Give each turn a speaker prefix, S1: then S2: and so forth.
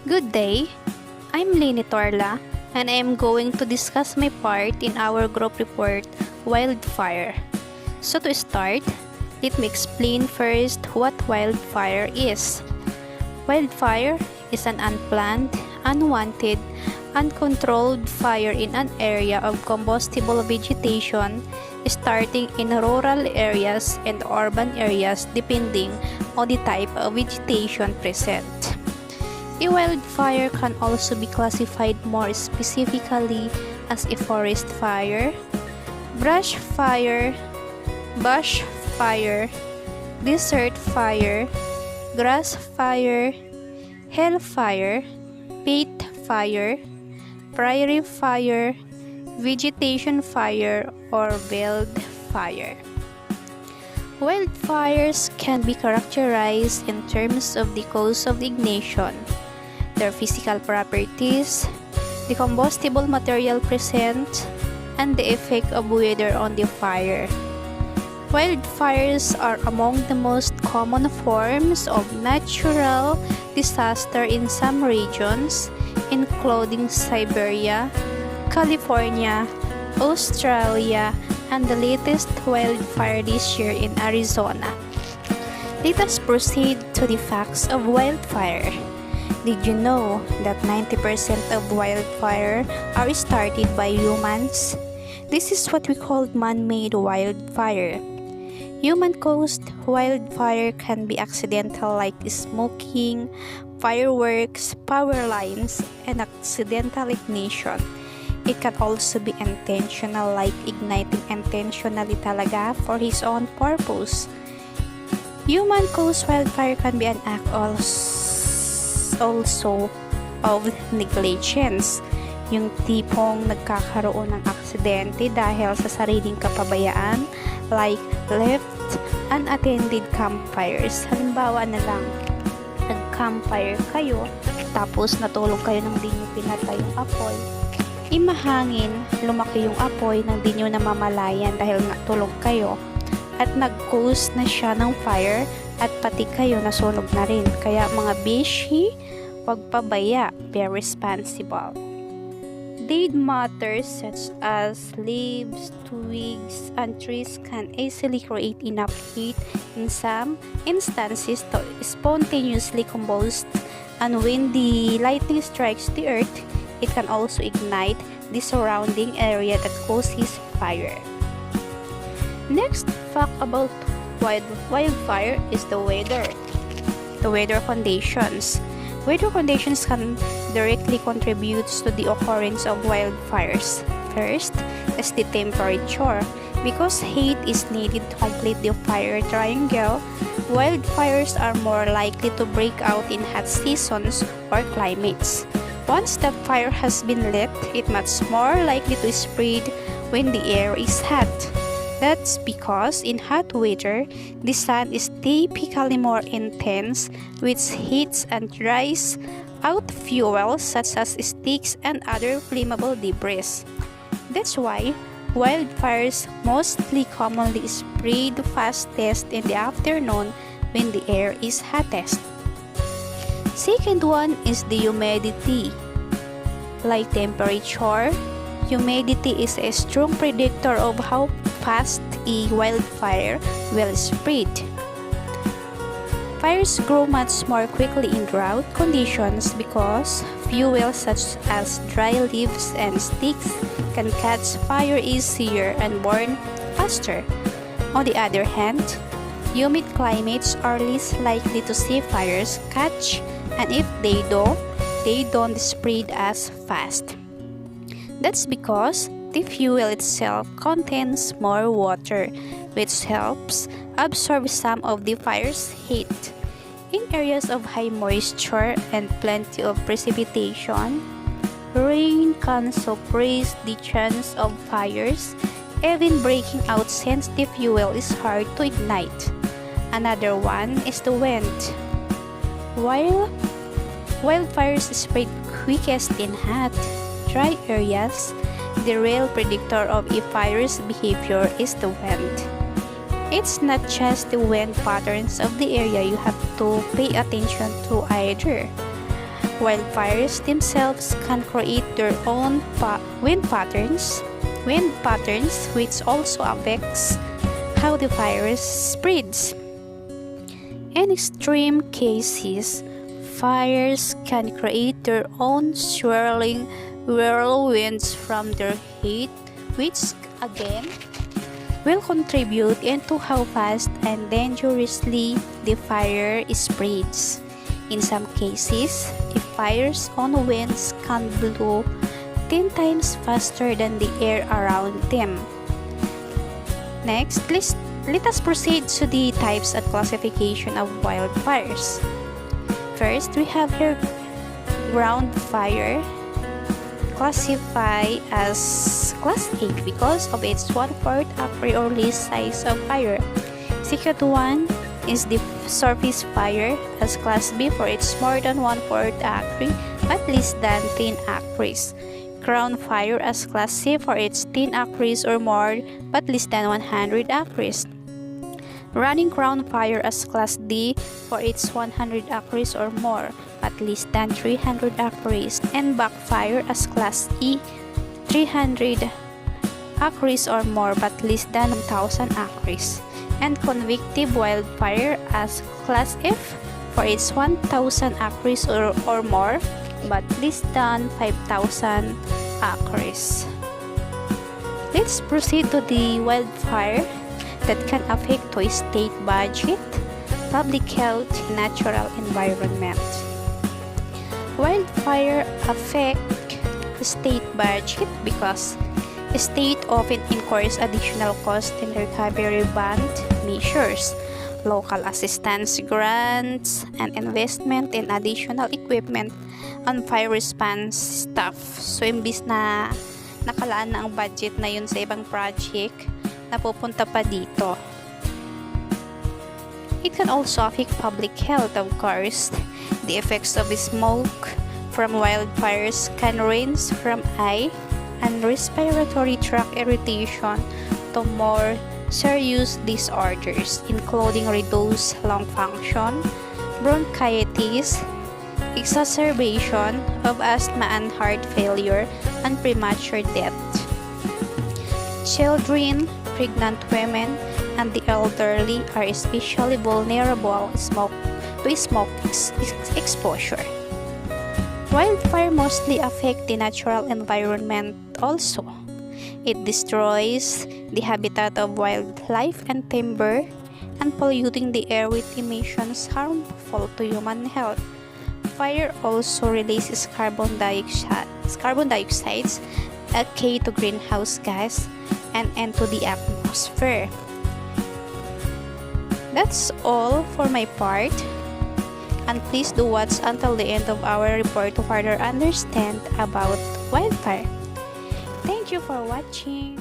S1: Good day, I'm Lini Torla and I am going to discuss my part in our group report, Wildfire. So to start, let me explain first what wildfire is. Wildfire is an unplanned, unwanted, uncontrolled fire in an area of combustible vegetation starting in rural areas and urban areas depending on the type of vegetation present. A wildfire can also be classified more specifically as a forest fire, brush fire, bush fire, desert fire, grass fire, hill fire, peat fire, prairie fire, vegetation fire, or wildfire. Wildfires can be characterized in terms of the cause of ignition, their physical properties, the combustible material present, and the effect of weather on the fire. Wildfires are among the most common forms of natural disaster in some regions, including Siberia, California, Australia, and the latest wildfire this year in Arizona. Let us proceed to the facts of wildfire. Did you know that 90% of wildfire are started by humans? This is what we call man-made wildfire. Human-caused wildfire can be accidental like smoking, fireworks, power lines, and accidental ignition. It can also be intentional like igniting intentionally talaga for his own purpose. Human-caused wildfire can be an act also of negligence. Yung tipong nagkakaroon ng aksidente dahil sa sariling kapabayaan like left unattended campfires. Halimbawa na lang, nag-campfire kayo tapos natulog kayo nang di nyo pinatay yung apoy. Imahangin, lumaki yung apoy nang di nyo namamalayan dahil natulog kayo at nag-cause na siya ng fire at pati kayo nasunog na rin. Kaya mga beshi, wag pabaya, be responsible. Dead matter such as leaves, twigs, and trees can easily create enough heat in some instances to spontaneously combust, and when the lightning strikes the earth, it can also ignite the surrounding area that causes fire. Next fact about wildfire is the weather. The weather conditions. Weather conditions can directly contribute to the occurrence of wildfires. First is the temperature. Because heat is needed to complete the fire triangle, wildfires are more likely to break out in hot seasons or climates. Once the fire has been lit, it's much more likely to spread when the air is hot. That's because in hot weather, the sun is typically more intense, which heats and dries out fuel such as sticks and other flammable debris. That's why wildfires mostly commonly spread fastest in the afternoon when the air is hottest. Second one is the humidity. Like temperature, humidity is a strong predictor of how fast a wildfire will spread. Fires grow much more quickly in drought conditions because fuel such as dry leaves and sticks can catch fire easier and burn faster. On the other hand, humid climates are less likely to see fires catch, and if they do, they don't spread as fast. That's because the fuel itself contains more water, which helps absorb some of the fire's heat. In areas of high moisture and plenty of precipitation, rain can suppress the chance of fires, even breaking out since the fuel is hard to ignite. Another one is the wind. While wildfires spread quickest in hot, dry areas, the real predictor of a fire's behavior is the wind. It's not just the wind patterns of the area you have to pay attention to either. Wildfires themselves can create their own wind patterns, which also affects how the virus spreads. In extreme cases, fires can create their own swirling whirlwinds from their heat, which again will contribute into how fast and dangerously the fire spreads. In some cases, a fire's own winds can blow 10 times faster than the air around them. Next, let us proceed to the types and classification of wildfires. First, we have here ground fire, classified as Class A because of its 1/4 acre or less size of fire. Second one is the surface fire as Class B for its more than 1/4 acre but less than 10 acres. Ground fire as Class C for its 10 acres or more but less than 100 acres. Running ground fire as Class D for its 100 acres or more but less than 300 acres, and backfire as Class E 300 acres or more but less than 1,000 acres, and convective wildfire as Class F for its 1,000 acres or more but less than 5,000 acres. Let's proceed to the wildfire that can affect to a state budget, public health, natural environment. Wildfire affect the state budget because the state often incurs additional cost in recovery bond measures, local assistance grants, and investment in additional equipment on fire response staff. So, imbis na nakalaan na ang budget na yun sa ibang project, napupunta pa dito. It can also affect public health, of course. The effects of smoke from wildfires can range from eye and respiratory tract irritation to more serious disorders, including reduced lung function, bronchitis, exacerbation of asthma and heart failure, and premature death. Children, pregnant women, and the elderly are especially vulnerable to smoke exposure. Wildfire mostly affect the natural environment also. It destroys the habitat of wildlife and timber and polluting the air with emissions harmful to human health. Fire also releases carbon dioxide, a key to greenhouse gas, and into the atmosphere. That's all for my part, and please do watch until the end of our report to further understand about wildfire. Thank you for watching.